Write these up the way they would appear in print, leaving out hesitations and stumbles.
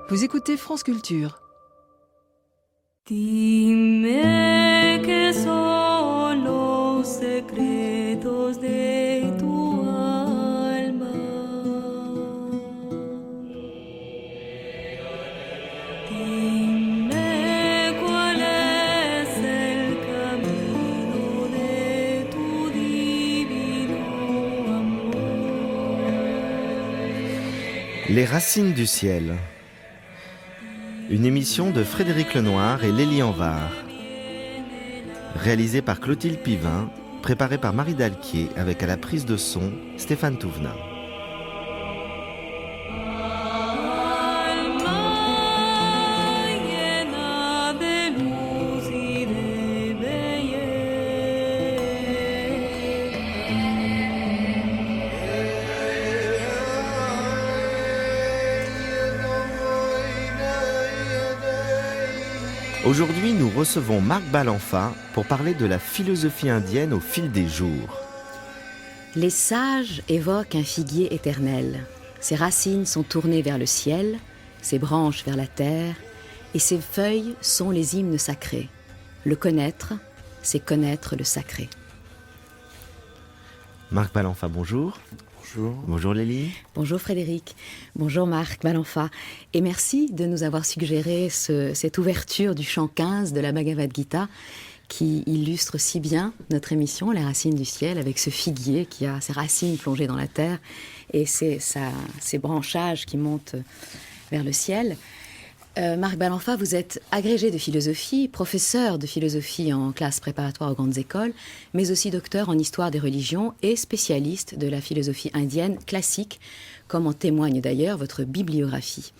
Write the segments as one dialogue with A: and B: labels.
A: Vous écoutez France Culture.
B: Dime que son los secretos de tu alma. Dime cuál es el camino de tu divino amor.
C: Les racines du ciel. Une émission de Frédéric Lenoir et Lélie Anvar. Réalisée par Clotilde Pivin, préparée par Marie Dalquier avec à la prise de son Stéphane Touvenin. Aujourd'hui, nous recevons Marc Balanfa pour parler de la philosophie indienne au fil des jours.
D: Les sages évoquent un figuier éternel. Ses racines sont tournées vers le ciel, ses branches vers la terre, et ses feuilles sont les hymnes sacrés. Le connaître, c'est connaître le sacré.
C: Marc Balanfa, bonjour.
E: Bonjour.
C: Bonjour Lélie.
D: Bonjour Frédéric. Bonjour Marc Balanfa. Et merci de nous avoir suggéré cette ouverture du chant 15 de la Bhagavad Gita qui illustre si bien notre émission, Les Racines du Ciel, avec ce figuier qui a ses racines plongées dans la terre et ses branchages qui montent vers le ciel. Marc Balanfa, vous êtes agrégé de philosophie, professeur de philosophie en classe préparatoire aux grandes écoles, mais aussi docteur en histoire des religions et spécialiste de la philosophie indienne classique, comme en témoigne d'ailleurs votre bibliographie.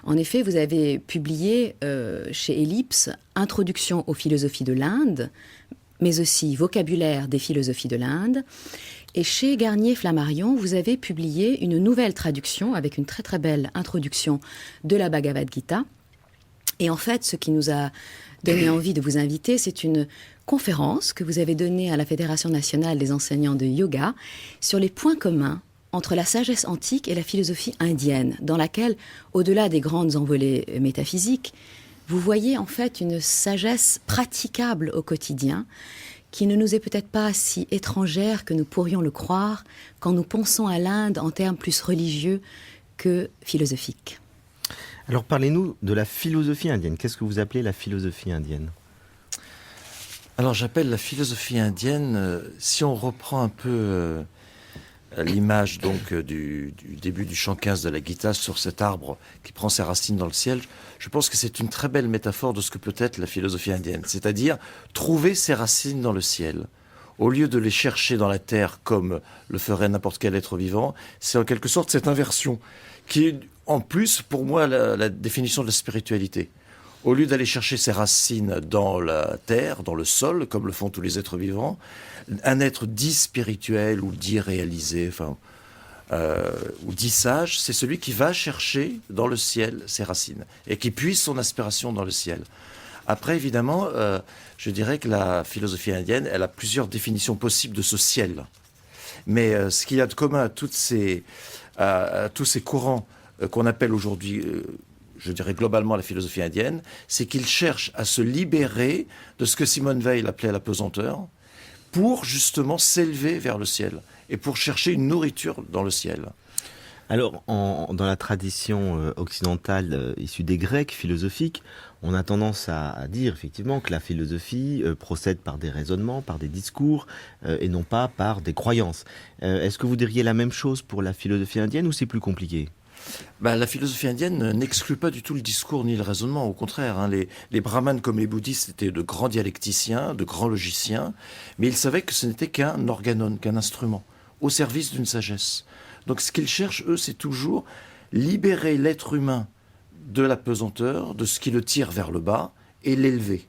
D: En effet, vous avez publié chez Ellipse Introduction aux philosophies de l'Inde, mais aussi Vocabulaire des philosophies de l'Inde. Et chez Garnier-Flammarion, vous avez publié une nouvelle traduction avec une très très belle introduction de la Bhagavad Gita. Et en fait, ce qui nous a donné envie de vous inviter, c'est une conférence que vous avez donnée à la Fédération nationale des enseignants de yoga sur les points communs entre la sagesse antique et la philosophie indienne, dans laquelle, au-delà des grandes envolées métaphysiques, vous voyez en fait une sagesse praticable au quotidien, qui ne nous est peut-être pas si étrangère que nous pourrions le croire quand nous pensons à l'Inde en termes plus religieux que philosophiques.
C: Alors parlez-nous de la philosophie indienne. Qu'est-ce que vous appelez la philosophie indienne ?
E: Alors j'appelle la philosophie indienne, si on reprend un peu l'image donc du début du chant 15 de la Gita sur cet arbre qui prend ses racines dans le ciel, je pense que c'est une très belle métaphore de ce que peut être la philosophie indienne, c'est-à-dire trouver ses racines dans le ciel. Au lieu de les chercher dans la terre comme le ferait n'importe quel être vivant, c'est en quelque sorte cette inversion qui est en plus pour moi la définition de la spiritualité. Au lieu d'aller chercher ses racines dans la terre, dans le sol, comme le font tous les êtres vivants, un être dit spirituel ou dit réalisé, ou dit sage, c'est celui qui va chercher dans le ciel ses racines et qui puise son aspiration dans le ciel. Après, évidemment, je dirais que la philosophie indienne, elle a plusieurs définitions possibles de ce ciel. Mais ce qu'il y a de commun à tous ces courants qu'on appelle aujourd'hui, je dirais globalement la philosophie indienne, c'est qu'ils cherchent à se libérer de ce que Simone Weil appelait la pesanteur, pour justement s'élever vers le ciel et pour chercher une nourriture dans le ciel.
C: Alors, dans la tradition occidentale issue des Grecs philosophiques, on a tendance à dire effectivement que la philosophie procède par des raisonnements, par des discours, et non pas par des croyances. Est-ce que vous diriez la même chose pour la philosophie indienne ou c'est plus compliqué ?
E: La philosophie indienne n'exclut pas du tout le discours ni le raisonnement, au contraire. Les brahmanes comme les bouddhistes étaient de grands dialecticiens, de grands logiciens, mais ils savaient que ce n'était qu'un organon, qu'un instrument, au service d'une sagesse. Donc ce qu'ils cherchent, eux, c'est toujours libérer l'être humain de la pesanteur, de ce qui le tire vers le bas, et l'élever,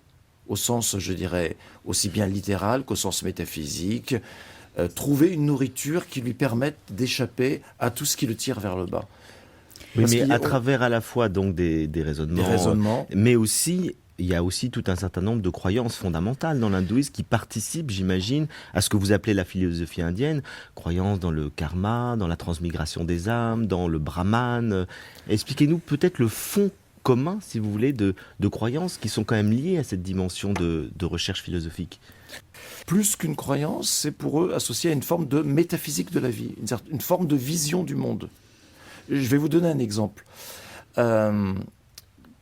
E: au sens, je dirais, aussi bien littéral qu'au sens métaphysique, trouver une nourriture qui lui permette d'échapper à tout ce qui le tire vers le bas.
C: Oui, mais à travers à la fois donc des raisonnements, mais aussi il y a aussi tout un certain nombre de croyances fondamentales dans l'hindouisme qui participent, j'imagine, à ce que vous appelez la philosophie indienne, croyances dans le karma, dans la transmigration des âmes, dans le brahman. Expliquez-nous peut-être le fond commun, si vous voulez, de croyances qui sont quand même liées à cette dimension de recherche philosophique.
E: Plus qu'une croyance, c'est pour eux associé à une forme de métaphysique de la vie, une forme de vision du monde. Je vais vous donner un exemple.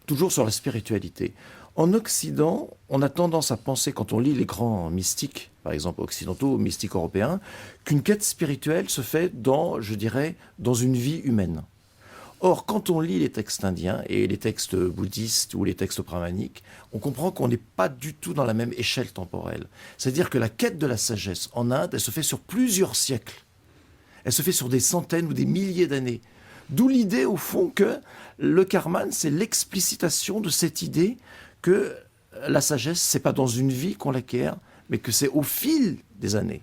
E: Toujours sur la spiritualité. En Occident, on a tendance à penser, quand on lit les grands mystiques, par exemple occidentaux, mystiques européens, qu'une quête spirituelle se fait je dirais, dans une vie humaine. Or, quand on lit les textes indiens et les textes bouddhistes ou les textes brahmaniques, on comprend qu'on n'est pas du tout dans la même échelle temporelle. C'est-à-dire que la quête de la sagesse en Inde, elle se fait sur plusieurs siècles. Elle se fait sur des centaines ou des milliers d'années. D'où l'idée, au fond, que le karman, c'est l'explicitation de cette idée que la sagesse, c'est pas dans une vie qu'on l'acquiert, mais que c'est au fil des années,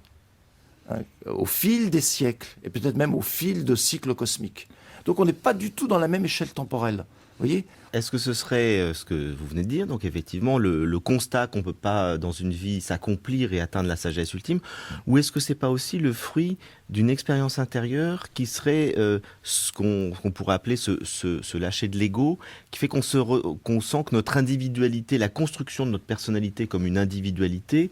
E: hein, au fil des siècles, et peut-être même au fil de cycles cosmiques. Donc on n'est pas du tout dans la même échelle temporelle. Vous voyez ?
C: Est-ce que ce serait ce que vous venez de dire, donc effectivement le constat qu'on ne peut pas dans une vie s'accomplir et atteindre la sagesse ultime, ou est-ce que c'est pas aussi le fruit d'une expérience intérieure qui serait ce qu'on pourrait appeler se lâcher de l'ego, qui fait qu'on sent que notre individualité, la construction de notre personnalité comme une individualité,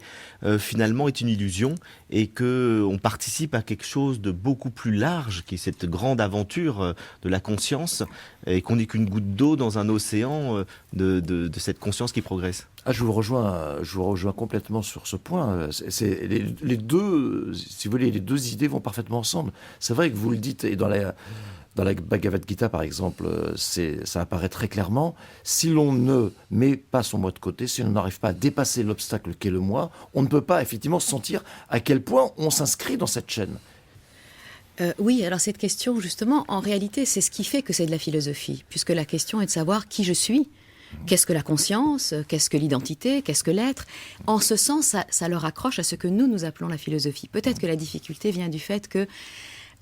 C: finalement est une illusion et qu'on participe à quelque chose de beaucoup plus large, qui est cette grande aventure de la conscience, et qu'on n'est qu'une goutte d'eau dans un océan de cette conscience qui progresse.
E: Je vous rejoins complètement sur ce point. C'est les deux, si vous voulez, les deux idées vont parfaitement ensemble. C'est vrai que vous le dites, et dans la Bhagavad Gita, par exemple, ça apparaît très clairement. Si l'on ne met pas son moi de côté, si on n'arrive pas à dépasser l'obstacle qu'est le moi, on ne peut pas effectivement sentir à quel point on s'inscrit dans cette chaîne.
D: Oui, alors cette question, justement, en réalité, c'est ce qui fait que c'est de la philosophie, puisque la question est de savoir qui je suis. Qu'est-ce que la conscience? Qu'est-ce que l'identité? Qu'est-ce que l'être? En ce sens, ça leur accroche à ce que nous appelons la philosophie. Peut-être que la difficulté vient du fait que,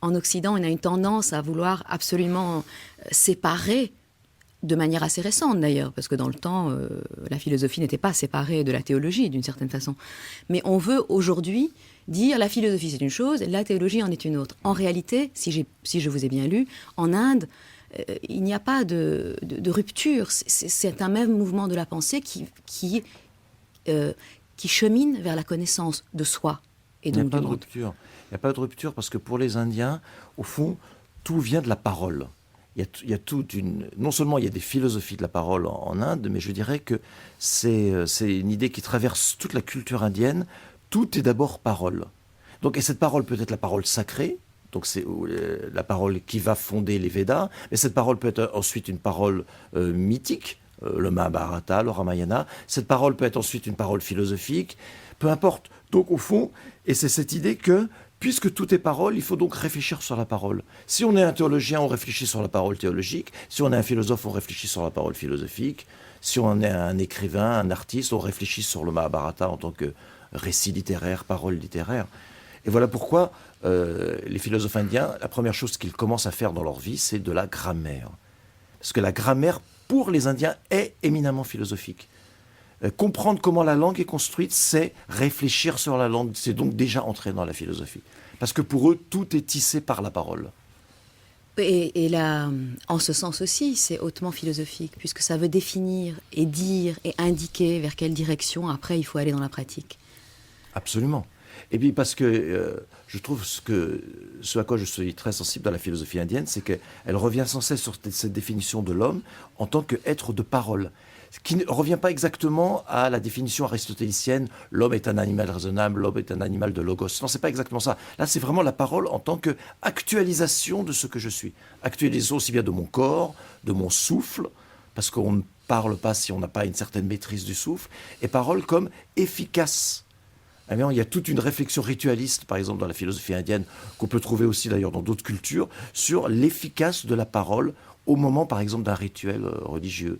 D: en Occident, on a une tendance à vouloir absolument séparer, de manière assez récente d'ailleurs, parce que dans le temps, la philosophie n'était pas séparée de la théologie, d'une certaine façon. Mais on veut aujourd'hui dire la philosophie c'est une chose, la théologie en est une autre. En réalité, si je vous ai bien lu, en Inde, il n'y a pas de rupture. C'est un même mouvement de la pensée qui chemine vers la connaissance de soi et donc du monde.
E: Il n'y a pas de rupture parce que pour les Indiens, au fond, tout vient de la parole. Il y a non seulement il y a des philosophies de la parole en Inde, mais je dirais que c'est une idée qui traverse toute la culture indienne. Tout est d'abord parole. Et cette parole peut être la parole sacrée, donc c'est la parole qui va fonder les Védas, mais cette parole peut être ensuite une parole mythique, le Mahabharata, le Ramayana. Cette parole peut être ensuite une parole philosophique, peu importe. Donc au fond, et c'est cette idée que, puisque tout est parole, il faut donc réfléchir sur la parole. Si on est un théologien, on réfléchit sur la parole théologique. Si on est un philosophe, on réfléchit sur la parole philosophique. Si on est un écrivain, un artiste, on réfléchit sur le Mahabharata en tant que récit littéraire, parole littéraire. Et voilà pourquoi les philosophes indiens, la première chose qu'ils commencent à faire dans leur vie, c'est de la grammaire. Parce que la grammaire, pour les Indiens, est éminemment philosophique. Comprendre comment la langue est construite, c'est réfléchir sur la langue, c'est donc déjà entrer dans la philosophie. Parce que pour eux, tout est tissé par la parole.
D: Et là, en ce sens aussi, c'est hautement philosophique, puisque ça veut définir et dire et indiquer vers quelle direction, après, il faut aller dans la pratique.
E: Absolument. Et puis parce que je trouve ce à quoi je suis très sensible dans la philosophie indienne, c'est qu'elle revient sans cesse sur cette définition de l'homme en tant qu'être de parole, ce qui ne revient pas exactement à la définition aristotélicienne, l'homme est un animal raisonnable, l'homme est un animal de logos. Non, c'est pas exactement ça. Là, c'est vraiment la parole en tant qu'actualisation de ce que je suis. Actualisation aussi bien de mon corps, de mon souffle, parce qu'on ne parle pas si on n'a pas une certaine maîtrise du souffle, et parole comme efficace. Eh bien, il y a toute une réflexion ritualiste, par exemple, dans la philosophie indienne, qu'on peut trouver aussi d'ailleurs dans d'autres cultures, sur l'efficace de la parole au moment, par exemple, d'un rituel religieux.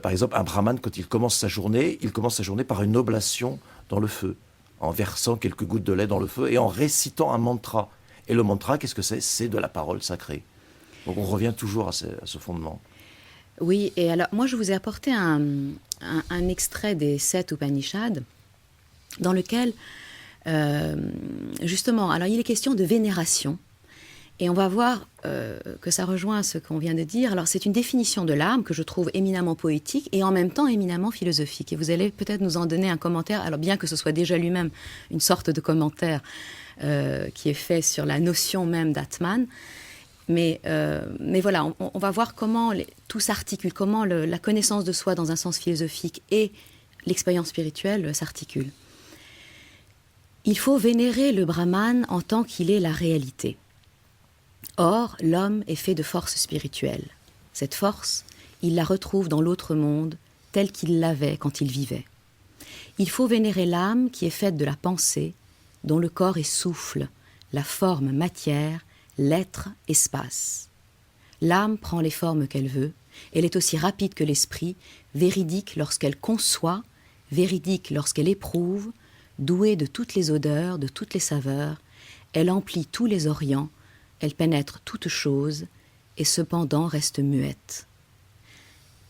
E: Par exemple, un brahmane, quand il commence sa journée par une oblation dans le feu, en versant quelques gouttes de lait dans le feu et en récitant un mantra. Et le mantra, qu'est-ce que c'est? C'est de la parole sacrée. Donc on revient toujours à ce fondement.
D: Oui, et alors moi je vous ai apporté un extrait des 7 Upanishads dans lequel, justement, alors il est question de vénération. Et on va voir que ça rejoint ce qu'on vient de dire. Alors c'est une définition de l'âme que je trouve éminemment poétique et en même temps éminemment philosophique. Et vous allez peut-être nous en donner un commentaire, alors bien que ce soit déjà lui-même une sorte de commentaire qui est fait sur la notion même d'Atman. Mais voilà, on va voir comment tout s'articule, comment la connaissance de soi dans un sens philosophique et l'expérience spirituelle s'articulent. Il faut vénérer le Brahman en tant qu'il est la réalité. Or, l'homme est fait de force spirituelle. Cette force, il la retrouve dans l'autre monde, telle qu'il l'avait quand il vivait. Il faut vénérer l'âme qui est faite de la pensée, dont le corps est souffle, la forme matière, l'être espace. L'âme prend les formes qu'elle veut, elle est aussi rapide que l'esprit, véridique lorsqu'elle conçoit, véridique lorsqu'elle éprouve, douée de toutes les odeurs, de toutes les saveurs, elle emplit tous les orients, elle pénètre toutes choses, et cependant reste muette.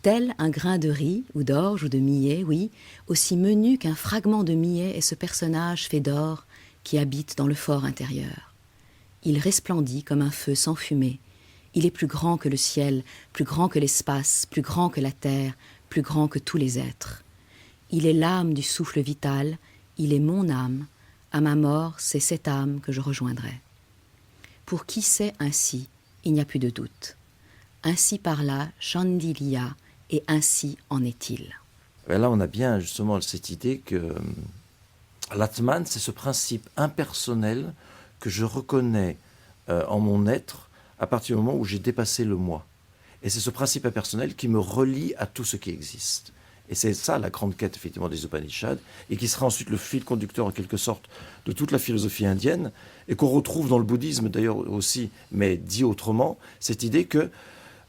D: Tel un grain de riz, ou d'orge, ou de millet, oui, aussi menu qu'un fragment de millet est ce personnage fait d'or qui habite dans le fort intérieur. Il resplendit comme un feu sans fumée. Il est plus grand que le ciel, plus grand que l'espace, plus grand que la terre, plus grand que tous les êtres. Il est l'âme du souffle vital, il est mon âme. À ma mort, c'est cette âme que je rejoindrai. Pour qui sait ainsi, il n'y a plus de doute. Ainsi parla Chandiliya, et ainsi en est-il.
E: Et là, on a bien justement cette idée que l'Atman, c'est ce principe impersonnel que je reconnais en mon être à partir du moment où j'ai dépassé le moi. Et c'est ce principe impersonnel qui me relie à tout ce qui existe. Et c'est ça la grande quête, effectivement, des Upanishads, et qui sera ensuite le fil conducteur, en quelque sorte, de toute la philosophie indienne, et qu'on retrouve dans le bouddhisme, d'ailleurs, aussi, mais dit autrement, cette idée que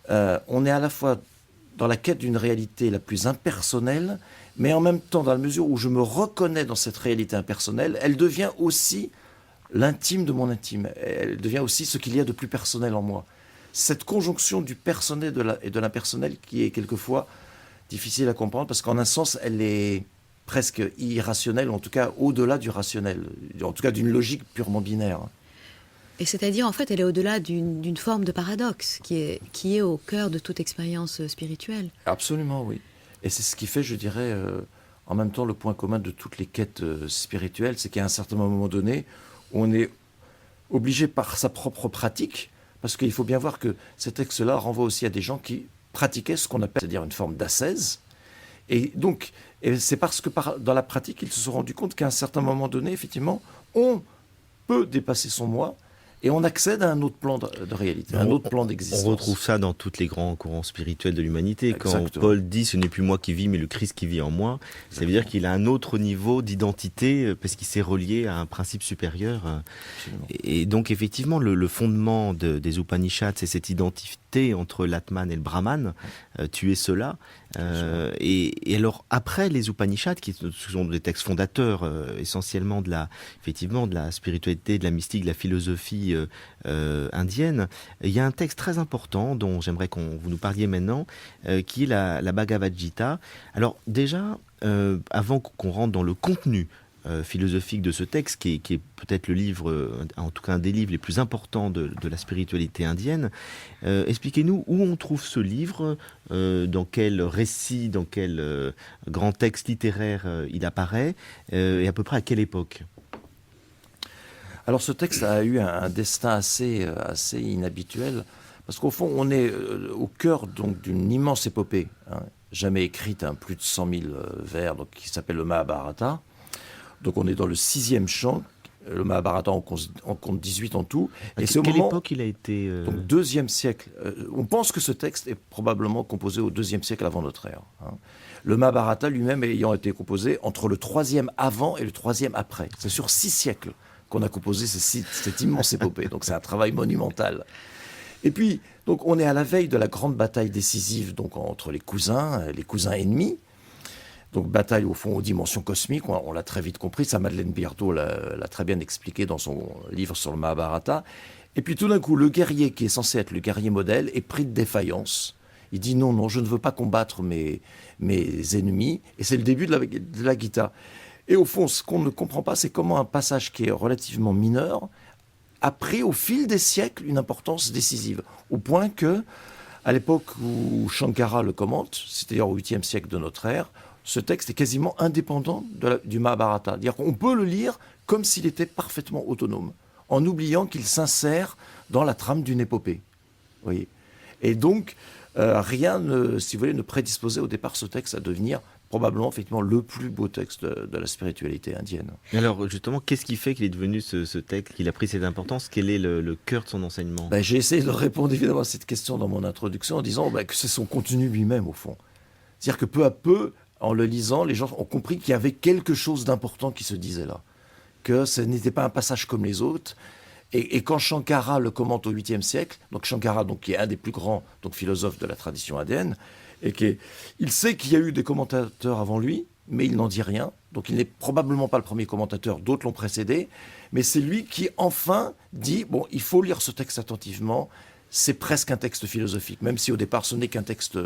E: on est à la fois dans la quête d'une réalité la plus impersonnelle, mais en même temps, dans la mesure où je me reconnais dans cette réalité impersonnelle, elle devient aussi l'intime de mon intime. Elle devient aussi ce qu'il y a de plus personnel en moi. Cette conjonction du personnel et de l'impersonnel qui est quelquefois difficile à comprendre, parce qu'en un sens, elle est presque irrationnelle, en tout cas au-delà du rationnel, en tout cas d'une logique purement binaire.
D: Et c'est-à-dire, en fait, elle est au-delà d'une forme de paradoxe qui est au cœur de toute expérience spirituelle.
E: Absolument, oui. Et c'est ce qui fait, je dirais, en même temps, le point commun de toutes les quêtes spirituelles, c'est qu'à un certain moment donné, on est obligé par sa propre pratique, parce qu'il faut bien voir que ces textes-là renvoient aussi à des gens qui pratiquaient ce qu'on appelle, c'est-à-dire une forme d'ascèse. Et donc, c'est parce que dans la pratique, ils se sont rendus compte qu'à un certain moment donné, effectivement, on peut dépasser son moi et on accède à un autre plan de réalité, un autre plan d'existence.
C: On retrouve ça dans tous les grands courants spirituels de l'humanité.
E: Exactement.
C: Quand Paul dit « ce n'est plus moi qui vis, mais le Christ qui vit en moi », ça veut dire qu'il a un autre niveau d'identité parce qu'il s'est relié à un principe supérieur.
E: Absolument.
C: Et donc effectivement, le fondement des Upanishads, c'est cette identité entre l'Atman et le Brahman, tu es cela. Et alors après les Upanishads, qui sont des textes fondateurs essentiellement de la spiritualité, de la mystique, de la philosophie indienne, il y a un texte très important dont j'aimerais vous nous parliez maintenant, qui est la Bhagavad Gita. Alors déjà, avant qu'on rentre dans le contenu philosophique de ce texte, qui est peut-être le livre, en tout cas un des livres les plus importants de la spiritualité indienne. Expliquez-nous où on trouve ce livre, dans quel récit, dans quel grand texte littéraire il apparaît, et à peu près à quelle époque.
E: Alors ce texte a eu un destin assez inhabituel, parce qu'au fond, on est au cœur donc d'une immense épopée, jamais écrite, plus de 100 000 vers, donc, qui s'appelle le Mahabharata. Donc on est dans le 6e chant. Le Mahabharata en compte 18 en tout.
C: Et c'est quelle époque il a été
E: Donc 2e siècle. On pense que ce texte est probablement composé au 2e siècle avant notre ère. Le Mahabharata lui-même ayant été composé entre le 3e avant et le 3e après. C'est sur 6 siècles qu'on a composé cette immense épopée. Donc c'est un travail monumental. Et puis, donc, on est à la veille de la grande bataille décisive donc, entre les cousins ennemis. Donc bataille au fond aux dimensions cosmiques, on l'a très vite compris, ça Madeleine Birdo l'a très bien expliqué dans son livre sur le Mahabharata. Et puis tout d'un coup, le guerrier qui est censé être le guerrier modèle est pris de défaillance. Il dit non, non, je ne veux pas combattre mes ennemis. Et c'est le début de la Gita. Et au fond, ce qu'on ne comprend pas, c'est comment un passage qui est relativement mineur a pris au fil des siècles une importance décisive. Au point que, à l'époque où Shankara le commente, c'est-à-dire au 8e siècle de notre ère, ce texte est quasiment indépendant du Mahabharata. C'est-à-dire qu'on peut le lire comme s'il était parfaitement autonome, en oubliant qu'il s'insère dans la trame d'une épopée. Vous voyez. Et donc, rien ne, si vous voulez, ne prédisposait au départ ce texte à devenir probablement effectivement le plus beau texte de la spiritualité indienne.
C: Alors justement, qu'est-ce qui fait qu'il est devenu ce texte, qu'il a pris cette importance? Quel est le cœur de son enseignement?
E: J'ai essayé de répondre évidemment à cette question dans mon introduction en disant que c'est son contenu lui-même au fond. C'est-à-dire que peu à peu, en le lisant, les gens ont compris qu'il y avait quelque chose d'important qui se disait là. Que ce n'était pas un passage comme les autres. Et quand Shankara le commente au 8e siècle, donc Shankara qui est un des plus grands philosophes de la tradition indienne, il sait qu'il y a eu des commentateurs avant lui, mais il n'en dit rien. Donc il n'est probablement pas le premier commentateur, d'autres l'ont précédé. Mais c'est lui qui enfin dit, il faut lire ce texte attentivement, c'est presque un texte philosophique, même si au départ ce n'est qu'un texte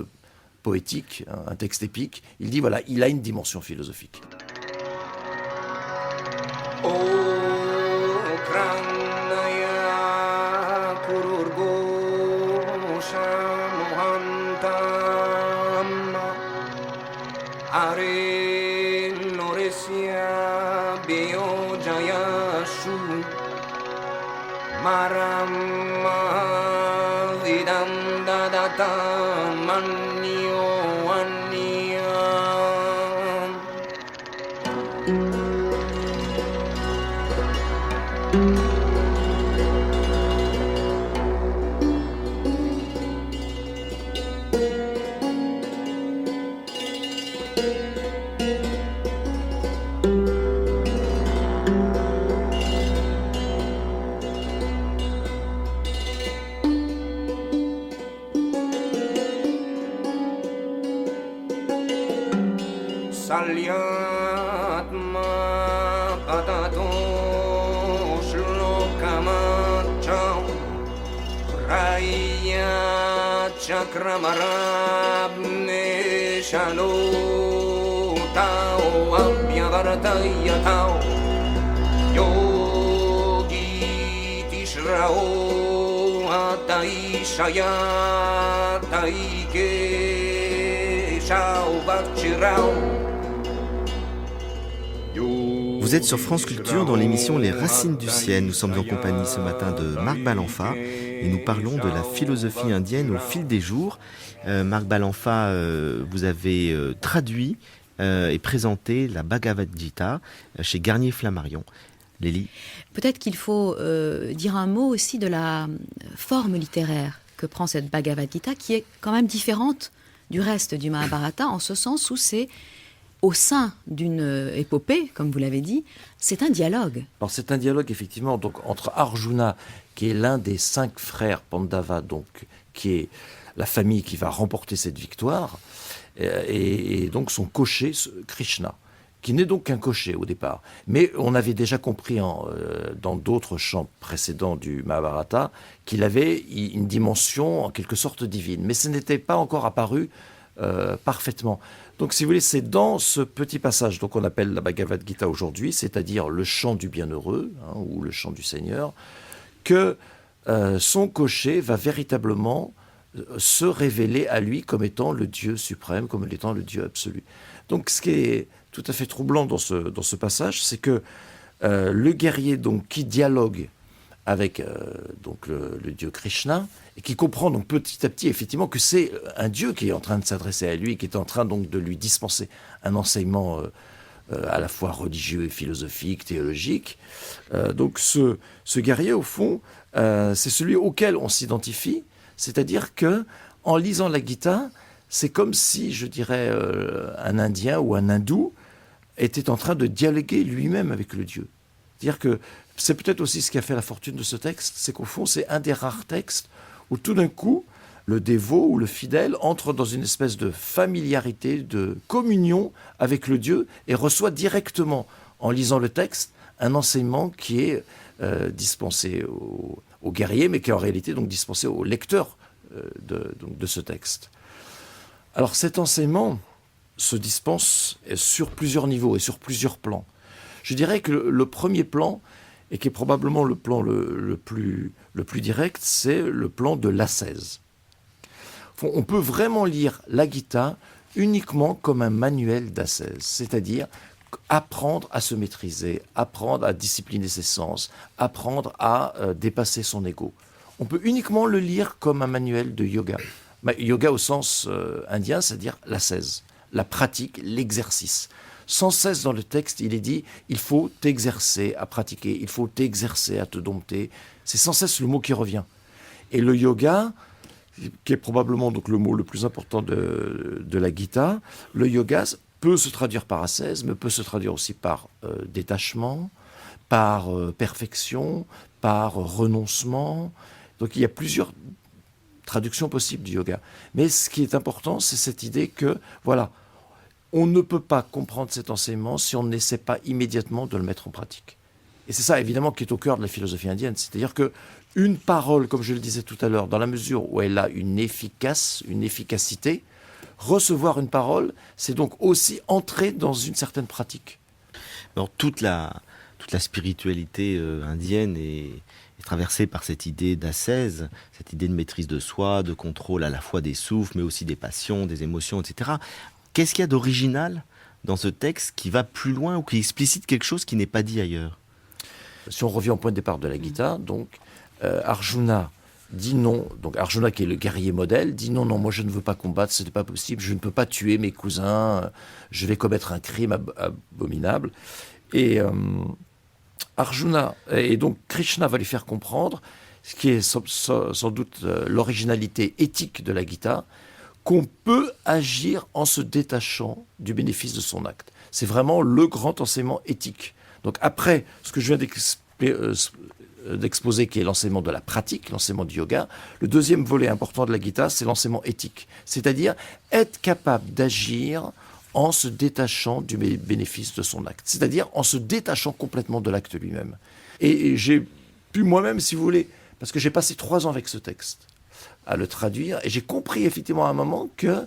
E: poétique, un texte épique. Il dit, voilà, il a une dimension philosophique.
F: Salyatma patato shlokamacham raya chakramarabne shalotao abhyavartayatao yogi tishrao ataishaya taike shao bakchirao.
C: Vous êtes sur France Culture dans l'émission Les Racines du Ciel. Nous sommes en compagnie ce matin de Marc Balanfa et nous parlons de la philosophie indienne au fil des jours. Marc Balanfa, vous avez traduit et présenté la Bhagavad Gita chez Garnier Flammarion. Lélie?
D: Peut-être qu'il faut dire un mot aussi de la forme littéraire que prend cette Bhagavad Gita, qui est quand même différente du reste du Mahabharata, en ce sens où c'est au sein d'une épopée, comme vous l'avez dit, c'est un dialogue.
E: Alors c'est un dialogue effectivement entre Arjuna, qui est l'un des 5 frères Pandava, qui est la famille qui va remporter cette victoire, et donc son cocher, Krishna, qui n'est donc qu'un cocher au départ. Mais on avait déjà compris dans d'autres chants précédents du Mahabharata qu'il avait une dimension en quelque sorte divine. Mais ce n'était pas encore apparu parfaitement. Donc, si vous voulez, c'est dans ce petit passage qu'on appelle la Bhagavad Gita aujourd'hui, c'est-à-dire le chant du bienheureux, ou le chant du Seigneur, que son cocher va véritablement se révéler à lui comme étant le Dieu suprême, comme étant le Dieu absolu. Donc, ce qui est tout à fait troublant dans ce passage, c'est que le guerrier qui dialogue avec le dieu Krishna, et qui comprend donc petit à petit effectivement que c'est un dieu qui est en train de s'adresser à lui, et qui est en train donc de lui dispenser un enseignement à la fois religieux et philosophique, théologique. Donc ce guerrier, au fond, c'est celui auquel on s'identifie, c'est-à-dire que en lisant la Gita, c'est comme si, je dirais, un Indien ou un Hindou était en train de dialoguer lui-même avec le Dieu. C'est-à-dire que c'est peut-être aussi ce qui a fait la fortune de ce texte, c'est qu'au fond, c'est un des rares textes où tout d'un coup, le dévot ou le fidèle entre dans une espèce de familiarité, de communion avec le Dieu et reçoit directement, en lisant le texte, un enseignement qui est dispensé aux guerriers, mais qui est en réalité donc dispensé aux lecteurs de ce texte. Alors cet enseignement se dispense sur plusieurs niveaux et sur plusieurs plans. Je dirais que le premier plan, et qui est probablement le plan le plus direct, c'est le plan de l'ascèse. On peut vraiment lire la Gita uniquement comme un manuel d'ascèse, c'est-à-dire apprendre à se maîtriser, apprendre à discipliner ses sens, apprendre à dépasser son ego. On peut uniquement le lire comme un manuel de yoga. Yoga au sens indien, c'est-à-dire l'ascèse, la pratique, l'exercice. Sans cesse dans le texte, il est dit, il faut t'exercer à pratiquer, il faut t'exercer à te dompter. C'est sans cesse le mot qui revient. Et le yoga, qui est probablement donc le mot le plus important de la Gita, le yoga peut se traduire par ascèse, mais peut se traduire aussi par détachement, par perfection, par renoncement. Donc il y a plusieurs traductions possibles du yoga. Mais ce qui est important, c'est cette idée que, voilà, on ne peut pas comprendre cet enseignement si on n'essaie pas immédiatement de le mettre en pratique. Et c'est ça, évidemment, qui est au cœur de la philosophie indienne. C'est-à-dire que une parole, comme je le disais tout à l'heure, dans la mesure où elle a une efficacité, recevoir une parole, c'est donc aussi entrer dans une certaine pratique.
C: Alors toute la spiritualité indienne est traversée par cette idée d'ascèse, cette idée de maîtrise de soi, de contrôle à la fois des souffles, mais aussi des passions, des émotions, etc. Qu'est-ce qu'il y a d'original dans ce texte qui va plus loin ou qui explicite quelque chose qui n'est pas dit ailleurs?
E: Si on revient au point de départ de la Gita, donc Arjuna dit non, donc Arjuna qui est le guerrier modèle, dit non, moi je ne veux pas combattre, ce n'est pas possible, je ne peux pas tuer mes cousins, je vais commettre un crime abominable. Et Arjuna, et donc Krishna va lui faire comprendre, ce qui est sans doute l'originalité éthique de la Gita, qu'on peut agir en se détachant du bénéfice de son acte. C'est vraiment le grand enseignement éthique. Donc après, ce que je viens d'exposer, qui est l'enseignement de la pratique, l'enseignement du yoga, le deuxième volet important de la Gita, c'est l'enseignement éthique. C'est-à-dire être capable d'agir en se détachant du bénéfice de son acte. C'est-à-dire en se détachant complètement de l'acte lui-même. Et j'ai pu moi-même, si vous voulez, parce que j'ai passé 3 ans avec ce texte, à le traduire, et j'ai compris effectivement à un moment que,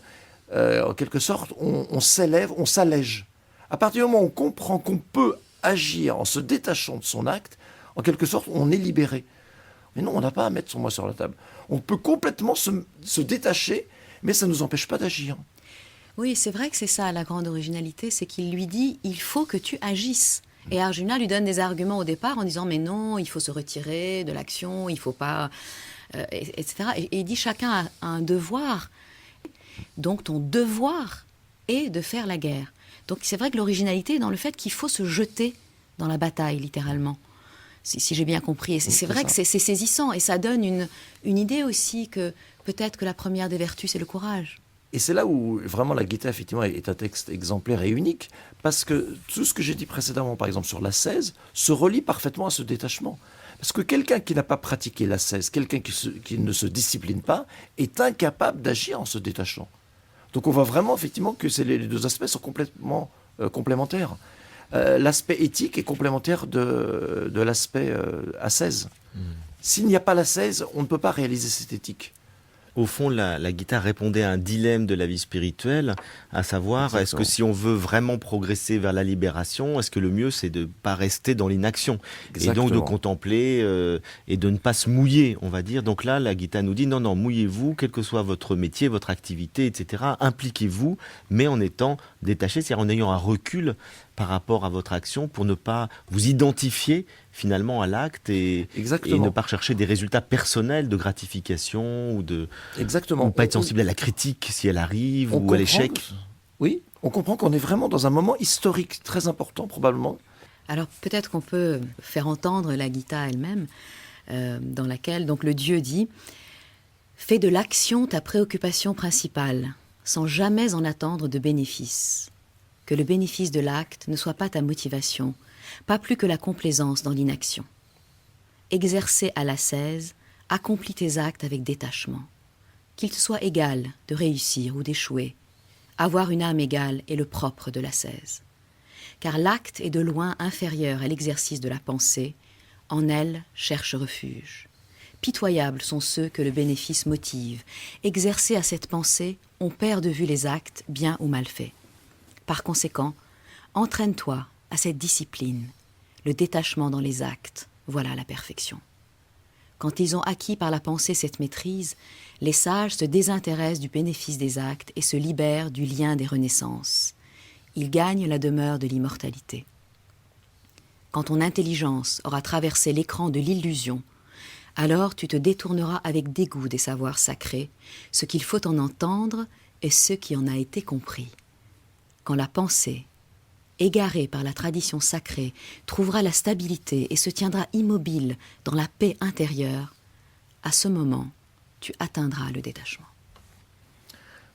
E: en quelque sorte, on s'élève, on s'allège. À partir du moment où on comprend qu'on peut agir en se détachant de son acte, en quelque sorte, on est libéré. Mais non, on n'a pas à mettre son moi sur la table. On peut complètement se détacher, mais ça ne nous empêche pas d'agir.
D: Oui, c'est vrai que c'est ça la grande originalité, c'est qu'il lui dit « il faut que tu agisses ». Et Arjuna lui donne des arguments au départ en disant « mais non, il faut se retirer de l'action, il ne faut pas… etc. » Et il dit « chacun a un devoir, donc ton devoir est de faire la guerre ». Donc c'est vrai que l'originalité est dans le fait qu'il faut se jeter dans la bataille, littéralement, si j'ai bien compris. Et c'est vrai que c'est saisissant, et ça donne une idée aussi que peut-être que la première des vertus, c'est le courage.
E: Et c'est là où vraiment la Gita, effectivement, est un texte exemplaire et unique, parce que tout ce que j'ai dit précédemment, par exemple sur l'ascèse, se relie parfaitement à ce détachement. Parce que quelqu'un qui n'a pas pratiqué l'ascèse, quelqu'un qui ne se discipline pas, est incapable d'agir en se détachant. Donc on voit vraiment effectivement que les deux aspects sont complètement complémentaires. L'aspect éthique est complémentaire de l'aspect ascèse. S'il n'y a pas l'ascèse, on ne peut pas réaliser cette éthique.
C: Au fond, la Gita répondait à un dilemme de la vie spirituelle, à savoir, exactement, est-ce que si on veut vraiment progresser vers la libération, est-ce que le mieux c'est de ne pas rester dans l'inaction, et donc de contempler et de ne pas se mouiller, on va dire. Donc là, la Gita nous dit non, mouillez-vous, quel que soit votre métier, votre activité, etc. Impliquez-vous, mais en étant détaché, c'est-à-dire en ayant un recul par rapport à votre action pour ne pas vous identifier finalement à l'acte et ne pas rechercher des résultats personnels de gratification ou de ou pas être sensible à la critique si elle arrive ou à l'échec.
E: Oui, on comprend qu'on est vraiment dans un moment historique très important probablement.
D: Alors peut-être qu'on peut faire entendre la Gita elle-même dans laquelle donc le Dieu dit « Fais de l'action ta préoccupation principale sans jamais en attendre de bénéfice. Que le bénéfice de l'acte ne soit pas ta motivation, pas plus que la complaisance dans l'inaction. Exercer à l'ascèse, accomplis tes actes avec détachement. Qu'il te soit égal de réussir ou d'échouer. Avoir une âme égale est le propre de l'ascèse. Car l'acte est de loin inférieur à l'exercice de la pensée, en elle cherche refuge. Pitoyables sont ceux que le bénéfice motive. Exercés à cette pensée, on perd de vue les actes, bien ou mal faits. Par conséquent, entraîne-toi à cette discipline. Le détachement dans les actes, voilà la perfection. Quand ils ont acquis par la pensée cette maîtrise, les sages se désintéressent du bénéfice des actes et se libèrent du lien des renaissances. Ils gagnent la demeure de l'immortalité. Quand ton intelligence aura traversé l'écran de l'illusion, alors tu te détourneras avec dégoût des savoirs sacrés, ce qu'il faut en entendre et ce qui en a été compris. Quand la pensée, égarée par la tradition sacrée, trouvera la stabilité et se tiendra immobile dans la paix intérieure, à ce moment, tu atteindras le détachement.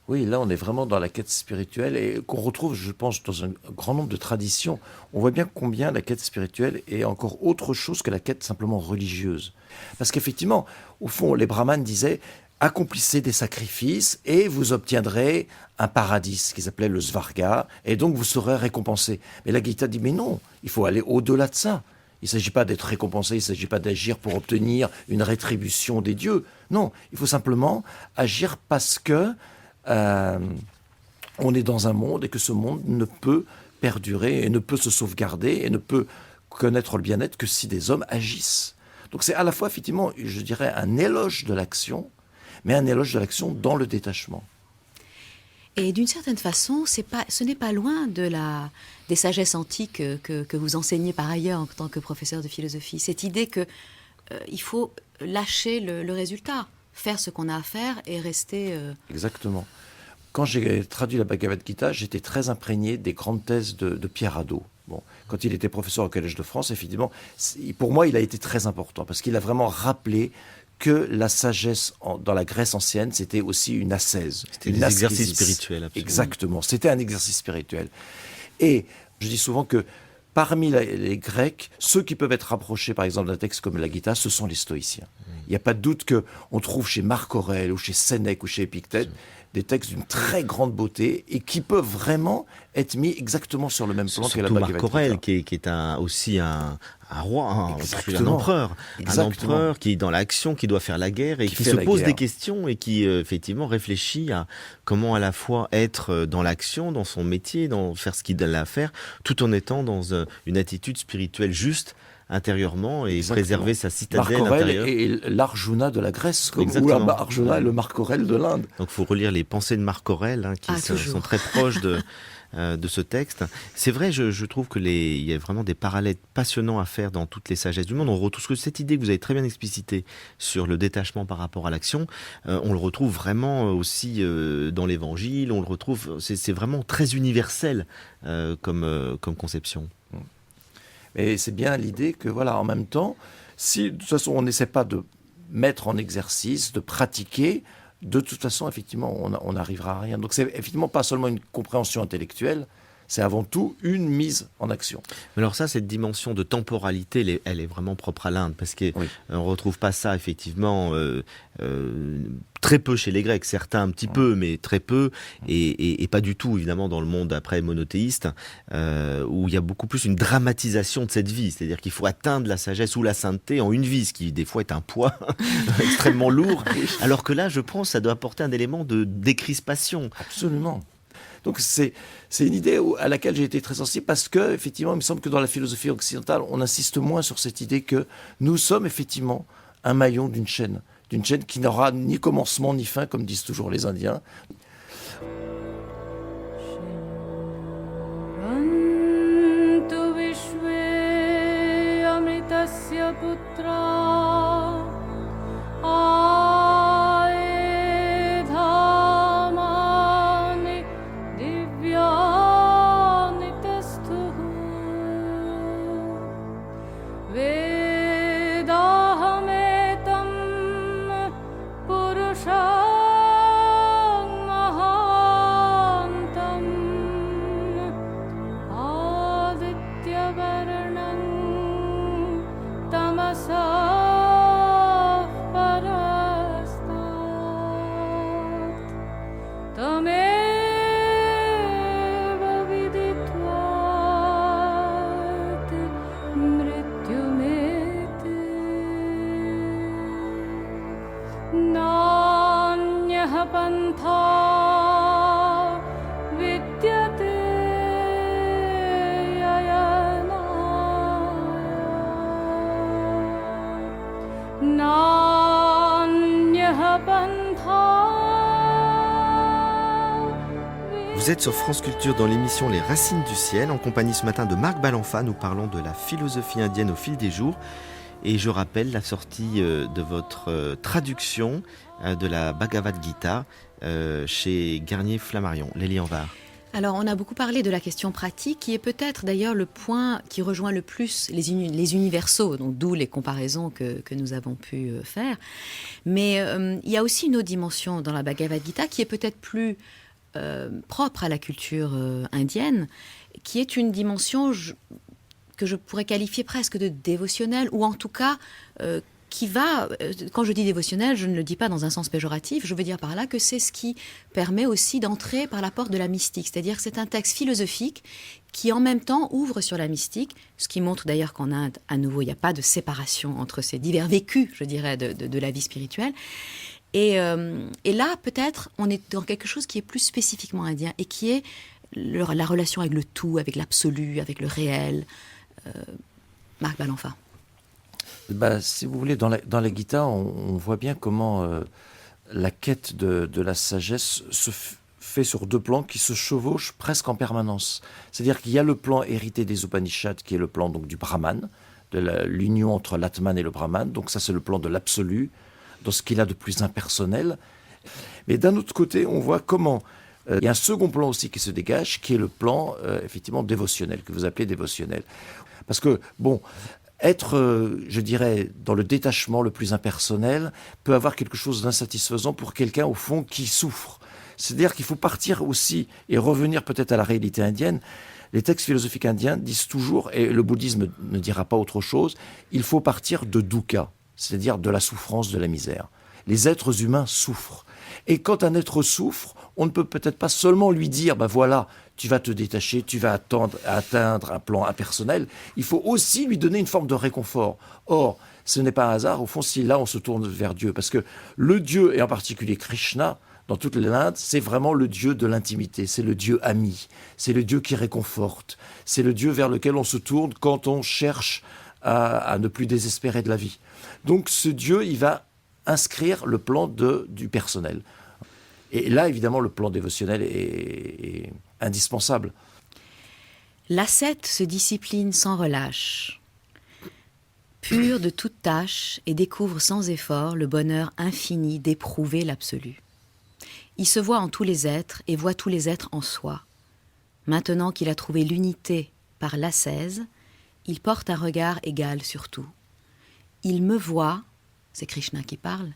E: Oui, là, on est vraiment dans la quête spirituelle et qu'on retrouve, je pense, dans un grand nombre de traditions. On voit bien combien la quête spirituelle est encore autre chose que la quête simplement religieuse. Parce qu'effectivement, au fond, les brahmanes disaient « accomplissez des sacrifices et vous obtiendrez un paradis », ce qu'ils appelaient le svarga, et donc vous serez récompensé. Mais la Gita dit « mais non, il faut aller au-delà de ça ». Il ne s'agit pas d'être récompensé, il ne s'agit pas d'agir pour obtenir une rétribution des dieux. Non, il faut simplement agir parce que on est dans un monde et que ce monde ne peut perdurer et ne peut se sauvegarder et ne peut connaître le bien-être que si des hommes agissent. Donc c'est à la fois effectivement, je dirais, un éloge de l'action, mais un éloge de l'action dans le détachement.
D: Et d'une certaine façon, ce n'est pas loin des sagesses antiques que vous enseignez par ailleurs en tant que professeur de philosophie. Cette idée qu'il faut lâcher le résultat, faire ce qu'on a à faire et rester...
E: Exactement. Quand j'ai traduit la Bhagavad Gita, j'étais très imprégné des grandes thèses de Pierre Hadot. Bon, quand il était professeur au Collège de France, effectivement, pour moi, il a été très important parce qu'il a vraiment rappelé que la sagesse dans la Grèce ancienne, c'était aussi une ascèse.
C: C'était des exercices spirituels, absolument.
E: Exactement, c'était un exercice spirituel. Et je dis souvent que parmi les Grecs, ceux qui peuvent être rapprochés, par exemple, d'un texte comme la Gita, ce sont les stoïciens. Il n'y a pas de doute qu'on trouve chez Marc Aurèle ou chez Sénèque ou chez Épictète des textes d'une très grande beauté et qui peuvent vraiment être mis exactement sur le même plan que la Bhagavad Gita.
C: Marc Aurèle, qui est aussi un roi, un empereur. Un empereur qui est dans l'action, qui doit faire la guerre et qui se pose des questions et qui effectivement réfléchit à comment à la fois être dans l'action, dans son métier, faire ce qu'il a à faire, tout en étant dans une attitude spirituelle juste intérieurement et préserver sa citadelle intérieure.
E: Et l'Arjuna de la Grèce, ou l'Arjuna et le Marc Aurèle de l'Inde.
C: Donc il faut relire les pensées de Marc Aurèle, qui sont très proches de ce texte. C'est vrai, je trouve qu'il y a vraiment des parallèles passionnants à faire dans toutes les sagesses du monde. On retrouve cette idée que vous avez très bien explicitée sur le détachement par rapport à l'action. On le retrouve vraiment aussi dans l'Évangile. On le retrouve, c'est vraiment très universel comme conception.
E: Mais c'est bien l'idée que, voilà, en même temps, si de toute façon on n'essaie pas de mettre en exercice, de pratiquer, de toute façon, effectivement, on n'arrivera à rien. Donc c'est effectivement pas seulement une compréhension intellectuelle, c'est avant tout une mise en action.
C: Mais alors ça, cette dimension de temporalité, elle est vraiment propre à l'Inde, parce qu'on ne retrouve pas ça, effectivement, très peu chez les Grecs, certains un petit peu, mais très peu, et pas du tout, évidemment, dans le monde après monothéiste, où il y a beaucoup plus une dramatisation de cette vie, c'est-à-dire qu'il faut atteindre la sagesse ou la sainteté en une vie, ce qui, des fois, est un poids extrêmement lourd, alors que là, je pense, ça doit apporter un élément de décrispation.
E: Absolument. Donc c'est une idée à laquelle j'ai été très sensible parce que, effectivement, il me semble que dans la philosophie occidentale, on insiste moins sur cette idée que nous sommes effectivement un maillon d'une chaîne qui n'aura ni commencement ni fin, comme disent toujours les Indiens.
B: Tamasa पन्था विद्यते नान्यः पन्था.
C: Vous êtes sur France Culture dans l'émission Les Racines du Ciel, en compagnie ce matin de Marc Balanfa. Nous parlons de la philosophie indienne au fil des jours. Et je rappelle la sortie de votre traduction de la Bhagavad Gita chez Garnier Flammarion. Lélie Anvar.
D: Alors, on a beaucoup parlé de la question pratique, qui est peut-être d'ailleurs le point qui rejoint le plus les universaux, donc d'où les comparaisons que nous avons pu faire. Mais il y a aussi une autre dimension dans la Bhagavad Gita qui est peut-être plus propre à la culture indienne, qui est une dimension que je pourrais qualifier presque de dévotionnelle, ou en tout cas qui va, quand je dis dévotionnel, je ne le dis pas dans un sens péjoratif, je veux dire par là que c'est ce qui permet aussi d'entrer par la porte de la mystique, c'est-à-dire que c'est un texte philosophique qui en même temps ouvre sur la mystique, ce qui montre d'ailleurs qu'en Inde, à nouveau, il n'y a pas de séparation entre ces divers vécus, je dirais, de la vie spirituelle. Et là, peut-être, on est dans quelque chose qui est plus spécifiquement indien, et qui est la relation avec le tout, avec l'absolu, avec le réel. Marc Balanfa.
E: Si vous voulez, dans la Gita, on voit bien comment la quête de la sagesse se fait sur deux plans qui se chevauchent presque en permanence. C'est-à-dire qu'il y a le plan hérité des Upanishads, qui est le plan donc, du Brahman, de l'union entre l'Atman et le Brahman. Donc ça, c'est le plan de l'absolu, dans ce qu'il a de plus impersonnel. Mais d'un autre côté, on voit comment il y a un second plan aussi qui se dégage, qui est le plan effectivement dévotionnel, que vous appelez dévotionnel. Parce que, bon, être, je dirais, dans le détachement le plus impersonnel peut avoir quelque chose d'insatisfaisant pour quelqu'un, au fond, qui souffre. C'est-à-dire qu'il faut partir aussi et revenir peut-être à la réalité indienne. Les textes philosophiques indiens disent toujours, et le bouddhisme ne dira pas autre chose, il faut partir de dukkha, c'est-à-dire de la souffrance, de la misère. Les êtres humains souffrent. Et quand un être souffre, on ne peut peut-être pas seulement lui dire, voilà, tu vas te détacher, tu vas atteindre un plan impersonnel. Il faut aussi lui donner une forme de réconfort. Or, ce n'est pas un hasard, au fond, si là on se tourne vers Dieu. Parce que le Dieu, et en particulier Krishna, dans toute l'Inde, c'est vraiment le Dieu de l'intimité. C'est le Dieu ami. C'est le Dieu qui réconforte. C'est le Dieu vers lequel on se tourne quand on cherche à ne plus désespérer de la vie. Donc ce Dieu, il va inscrire le plan du personnel. Et là, évidemment, le plan dévotionnel est indispensable.
D: L'ascète se discipline sans relâche, pur de toute tâche, et découvre sans effort le bonheur infini d'éprouver l'absolu. Il se voit en tous les êtres et voit tous les êtres en soi. Maintenant qu'il a trouvé l'unité par l'ascèse, il porte un regard égal sur tout. Il me voit, c'est Krishna qui parle,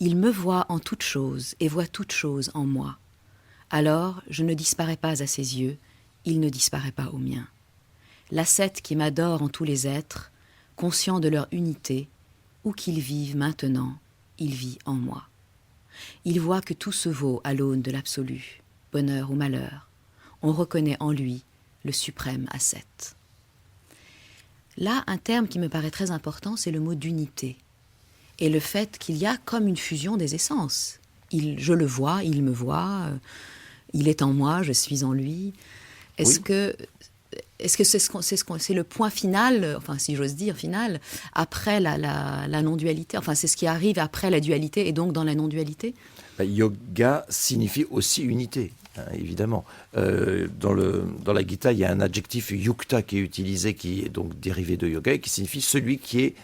D: il me voit en toute chose et voit toute chose en moi. Alors je ne disparais pas à ses yeux, il ne disparaît pas aux miens. L'ascète qui m'adore en tous les êtres, conscient de leur unité, où qu'ils vivent maintenant, il vit en moi. Il voit que tout se vaut à l'aune de l'absolu, bonheur ou malheur. On reconnaît en lui le suprême ascète. Là, un terme qui me paraît très important, c'est le mot d'unité. Et le fait qu'il y a comme une fusion des essences. Je le vois, il me voit, il est en moi, je suis en lui. Est-ce que c'est le point final, enfin si j'ose dire final, après la non-dualité, enfin c'est ce qui arrive après la dualité et donc dans la non-dualité?
E: Yoga signifie aussi unité, évidemment. Dans la Gita, il y a un adjectif yukta qui est utilisé, qui est donc dérivé de yoga et qui signifie celui qui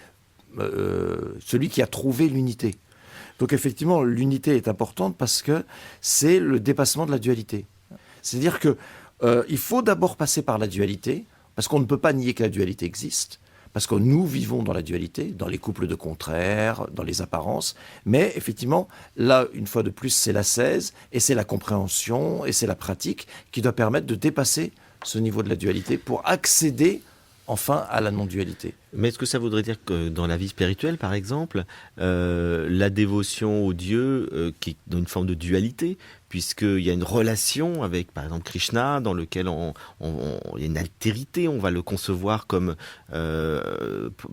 E: a trouvé l'unité. Donc effectivement, l'unité est importante parce que c'est le dépassement de la dualité. C'est-à-dire que il faut d'abord passer par la dualité, parce qu'on ne peut pas nier que la dualité existe, parce que nous vivons dans la dualité, dans les couples de contraires, dans les apparences, mais effectivement, là, une fois de plus, c'est l'ascèse, et c'est la compréhension, et c'est la pratique qui doit permettre de dépasser ce niveau de la dualité pour accéder enfin à la non-dualité.
C: Mais est-ce que ça voudrait dire que dans la vie spirituelle, par exemple, la dévotion au Dieu, qui est dans une forme de dualité, puisqu'il y a une relation avec, par exemple, Krishna, dans lequel il y a une altérité, on va le concevoir comme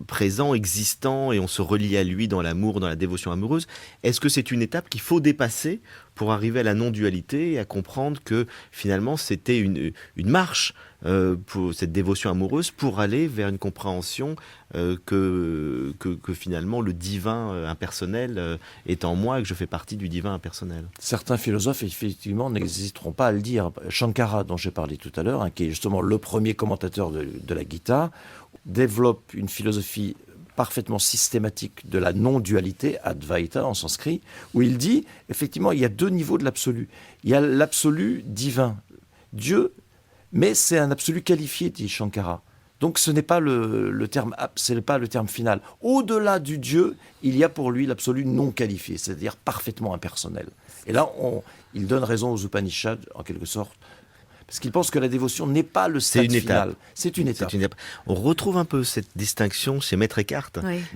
C: présent, existant, et on se relie à lui dans l'amour, dans la dévotion amoureuse. Est-ce que c'est une étape qu'il faut dépasser pour arriver à la non-dualité et à comprendre que finalement c'était une marche pour cette dévotion amoureuse pour aller vers une compréhension que finalement le divin impersonnel est en moi et que je fais partie du divin impersonnel.
E: Certains philosophes, effectivement, n'hésiteront pas à le dire. Shankara, dont j'ai parlé tout à l'heure, hein, qui est justement le premier commentateur de la Gita, développe une philosophie parfaitement systématique de la non-dualité, Advaita en sanskrit, où il dit, effectivement, il y a deux niveaux de l'absolu. Il y a l'absolu divin, Dieu, mais c'est un absolu qualifié, dit Shankara. Donc ce n'est pas le terme final. Au-delà du Dieu, il y a pour lui l'absolu non qualifié, c'est-à-dire parfaitement impersonnel. Et là, il donne raison aux Upanishads, en quelque sorte, parce qu'il pense que la dévotion n'est pas le stade final. C'est une étape.
C: On retrouve un peu cette distinction chez Maître Eckhart,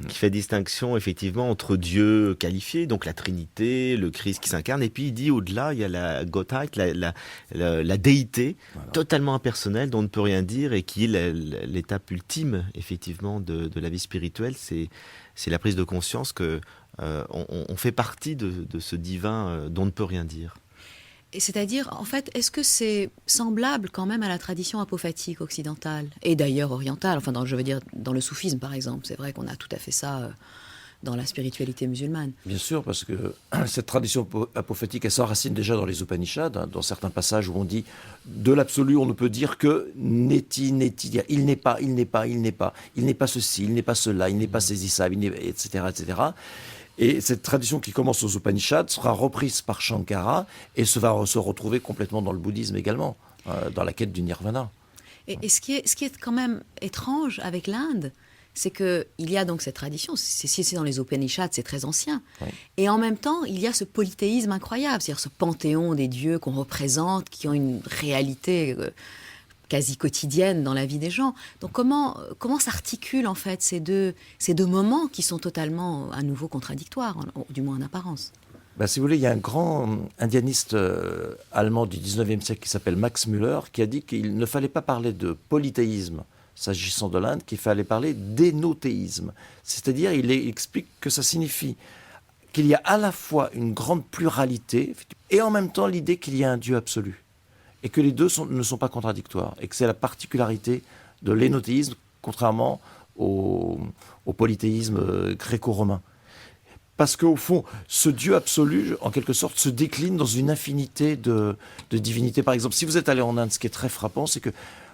C: qui fait distinction effectivement entre Dieu qualifié, donc la Trinité, le Christ qui s'incarne, et puis il dit au-delà, il y a la Gottheit, la déité, totalement impersonnelle, dont on ne peut rien dire, et qui est l'étape ultime effectivement de la vie spirituelle. C'est la prise de conscience que on fait partie de ce divin dont on ne peut rien dire.
D: Et c'est-à-dire, en fait, est-ce que c'est semblable quand même à la tradition apophatique occidentale et d'ailleurs orientale, enfin, je veux dire, dans le soufisme, par exemple. C'est vrai qu'on a tout à fait ça dans la spiritualité musulmane.
E: Bien sûr, parce que cette tradition apophatique, elle s'enracine déjà dans les Upanishads, hein, dans certains passages où on dit de l'absolu, on ne peut dire que neti, il n'est pas, il n'est pas, il n'est pas, il n'est pas ceci, il n'est pas cela, il n'est pas saisissable, etc., etc. Et cette tradition qui commence aux Upanishads sera reprise par Shankara et va se retrouver complètement dans le bouddhisme également, dans la quête du nirvana.
D: Et ce qui est quand même étrange avec l'Inde, c'est qu'il y a donc cette tradition, si c'est dans les Upanishads, c'est très ancien. Oui. Et en même temps, il y a ce polythéisme incroyable, c'est-à-dire ce panthéon des dieux qu'on représente, qui ont une réalité quasi quotidienne dans la vie des gens. Donc comment s'articulent en fait ces deux moments qui sont totalement à nouveau contradictoires, du moins en apparence?
E: Si vous voulez, il y a un grand indianiste allemand du 19e siècle qui s'appelle Max Müller, qui a dit qu'il ne fallait pas parler de polythéisme s'agissant de l'Inde, qu'il fallait parler d'énothéisme. C'est-à-dire, il explique que ça signifie qu'il y a à la fois une grande pluralité et en même temps l'idée qu'il y a un Dieu absolu. Et que les deux ne sont pas contradictoires. Et que c'est la particularité de l'énothéisme, contrairement au polythéisme gréco-romain. Parce qu'au fond, ce Dieu absolu, en quelque sorte, se décline dans une infinité de divinités. Par exemple, si vous êtes allé en Inde, ce qui est très frappant, c'est que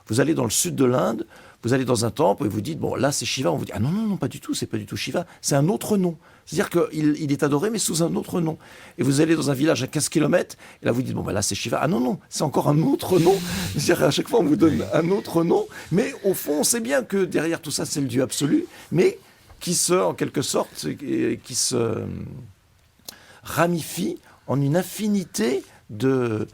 E: vous allez dans le sud de l'Inde, vous allez dans un temple et vous dites, bon, là c'est Shiva. On vous dit, ah non, pas du tout, c'est pas du tout Shiva, c'est un autre nom. C'est-à-dire qu'il est adoré, mais sous un autre nom. Et vous allez dans un village à 15 km, et là vous dites, bon, là c'est Shiva. Ah non, c'est encore un autre nom. C'est-à-dire à chaque fois on vous donne un autre nom, mais au fond on sait bien que derrière tout ça c'est le Dieu absolu, mais qui en quelque sorte, qui se ramifie en une infinité de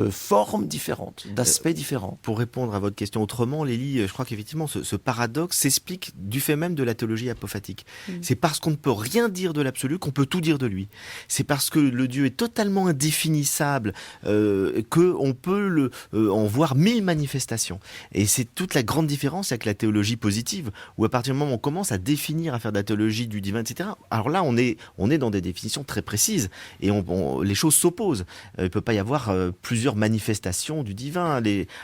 E: formes différentes, d'aspects différents.
C: Pour répondre à votre question autrement, Lélie, je crois qu'effectivement ce paradoxe s'explique du fait même de la théologie apophatique. C'est parce qu'on ne peut rien dire de l'absolu qu'on peut tout dire de lui. C'est parce que le Dieu est totalement indéfinissable qu'on peut en voir 1000 manifestations. Et c'est toute la grande différence avec la théologie positive, où à partir du moment où on commence à définir, à faire de la théologie du divin, etc., alors là on est dans des définitions très précises et les choses s'opposent. Il ne peut pas y avoir plusieurs manifestations du divin,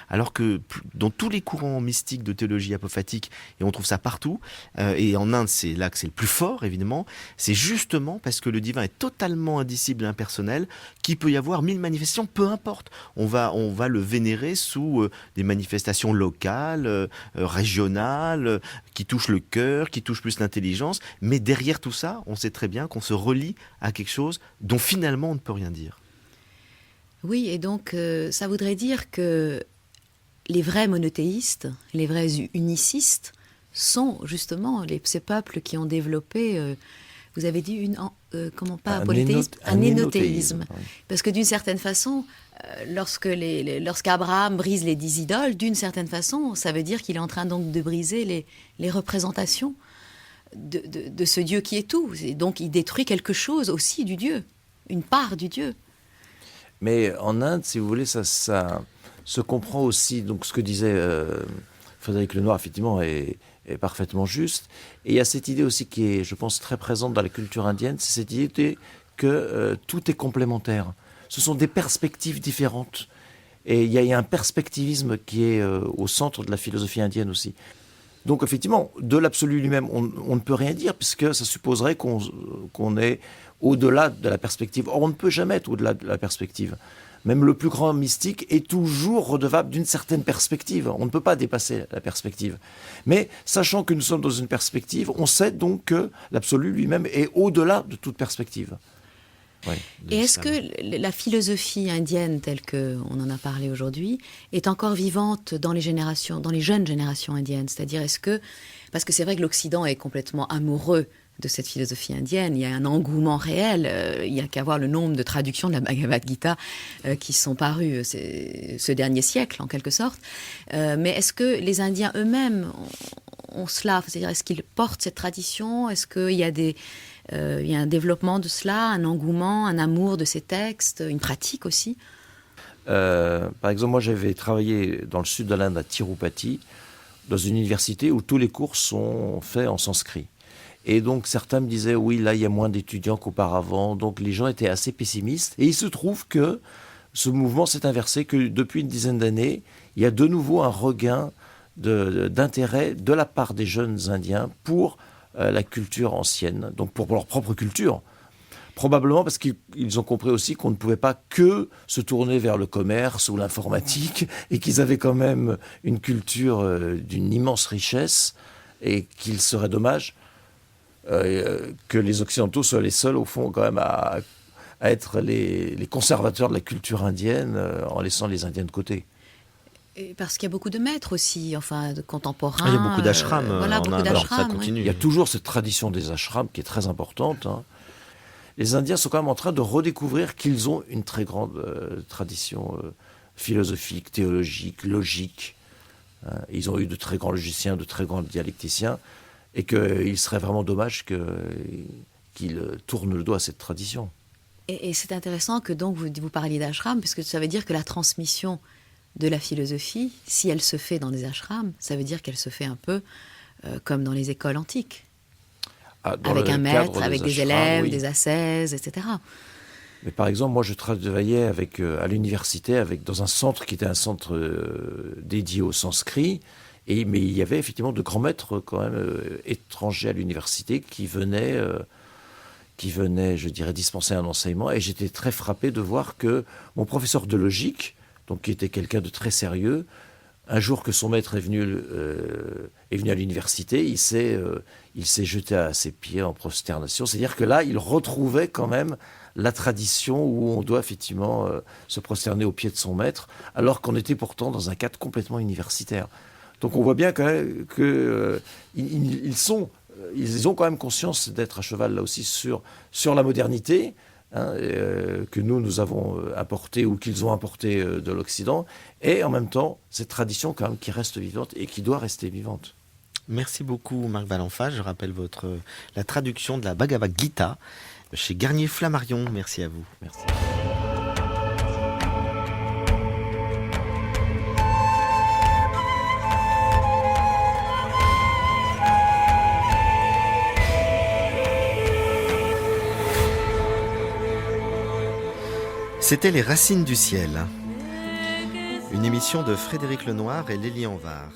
C: alors que dans tous les courants mystiques de théologie apophatique, et on trouve ça partout, et en Inde c'est là que c'est le plus fort évidemment, c'est justement parce que le divin est totalement indicible et impersonnel qu'il peut y avoir 1000 manifestations, peu importe. On va le vénérer sous des manifestations locales, régionales, qui touchent le cœur, qui touchent plus l'intelligence, mais derrière tout ça, on sait très bien qu'on se relie à quelque chose dont finalement on ne peut rien dire.
D: Oui, et donc ça voudrait dire que les vrais monothéistes, les vrais unicistes sont justement ces peuples qui ont développé, vous avez dit, comment pas un
E: Un
D: polythéisme, un
E: énothéisme,
D: énothéisme.
E: oui.
D: Parce que d'une certaine façon, lorsqu'Abraham brise les 10 idoles, d'une certaine façon, ça veut dire qu'il est en train donc de briser les représentations de ce Dieu qui est tout. Et donc il détruit quelque chose aussi du Dieu, une part du Dieu.
E: Mais en Inde, si vous voulez, ça se comprend aussi. Donc, ce que disait Frédéric Lenoir, effectivement, est parfaitement juste. Et il y a cette idée aussi qui est, je pense, très présente dans la culture indienne, c'est cette idée que tout est complémentaire. Ce sont des perspectives différentes. Et il y a un perspectivisme qui est au centre de la philosophie indienne aussi. Donc, effectivement, de l'absolu lui-même, on ne peut rien dire, puisque ça supposerait qu'on est au-delà de la perspective. Or, on ne peut jamais être au-delà de la perspective. Même le plus grand mystique est toujours redevable d'une certaine perspective. On ne peut pas dépasser la perspective. Mais sachant que nous sommes dans une perspective, on sait donc que l'absolu lui-même est au-delà de toute perspective. Oui.
D: Et est-ce que la philosophie indienne, telle qu'on en a parlé aujourd'hui, est encore vivante dans les jeunes générations indiennes? C'est-à-dire, parce que c'est vrai que l'Occident est complètement amoureux de cette philosophie indienne, il y a un engouement réel, il n'y a qu'à voir le nombre de traductions de la Bhagavad Gita qui sont parues ce dernier siècle, en quelque sorte. Mais est-ce que les Indiens eux-mêmes ont cela? C'est-à-dire, est-ce qu'ils portent cette tradition? Est-ce qu'il y a il y a un développement de cela, un engouement, un amour de ces textes, une pratique aussi?
E: Par exemple, moi j'avais travaillé dans le sud de l'Inde, à Tirupati, dans une université où tous les cours sont faits en sanskrit. Et donc certains me disaient, oui, là il y a moins d'étudiants qu'auparavant, donc les gens étaient assez pessimistes. Et il se trouve que ce mouvement s'est inversé, que depuis une dizaine d'années, il y a de nouveau un regain d'intérêt de la part des jeunes Indiens pour la culture ancienne, donc pour leur propre culture. Probablement parce qu'ils ont compris aussi qu'on ne pouvait pas que se tourner vers le commerce ou l'informatique, et qu'ils avaient quand même une culture d'une immense richesse, et qu'il serait dommage que les Occidentaux soient les seuls, au fond, quand même, à être les conservateurs de la culture indienne, en laissant les Indiens de côté.
D: Et parce qu'il y a beaucoup de maîtres aussi, enfin, de contemporains.
C: Il y a beaucoup d'ashrams.
D: Voilà, beaucoup d'ashrams.
C: Ça continue.
E: Il y a toujours cette tradition des ashrams qui est très importante. Hein. Les Indiens sont quand même en train de redécouvrir qu'ils ont une très grande tradition philosophique, théologique, logique. Hein. Ils ont eu de très grands logiciens, de très grands dialecticiens, et qu'il serait vraiment dommage qu'ils tournent le dos à cette tradition.
D: Et c'est intéressant que donc vous parliez d'ashram, puisque ça veut dire que la transmission de la philosophie, si elle se fait dans des ashrams, ça veut dire qu'elle se fait un peu comme dans les écoles antiques. Avec un maître, avec des élèves, oui. Des assaises, etc.
E: Mais par exemple, moi je travaillais à l'université dans un centre qui était un centre dédié au sanskrit, mais il y avait effectivement de grands maîtres quand même étrangers à l'université qui venaient, je dirais, dispenser un enseignement, et j'étais très frappé de voir que mon professeur de logique, donc qui était quelqu'un de très sérieux, un jour que son maître est venu à l'université, il s'est jeté à ses pieds en prosternation. C'est-à-dire que là, il retrouvait quand même la tradition où on doit effectivement se prosterner aux pieds de son maître, alors qu'on était pourtant dans un cadre complètement universitaire. Donc on voit bien quand même qu'ils ont quand même conscience d'être à cheval là aussi sur la modernité, hein, que nous avons apporté ou qu'ils ont apporté de l'Occident, et en même temps cette tradition quand même qui reste vivante et qui doit rester vivante.
C: Merci beaucoup Marc Balanfa. Je rappelle la traduction de la Bhagavad Gita chez Garnier Flammarion. Merci à vous.
E: Merci.
C: C'était Les Racines du ciel, une émission de Frédéric Lenoir et Lélie Anvar.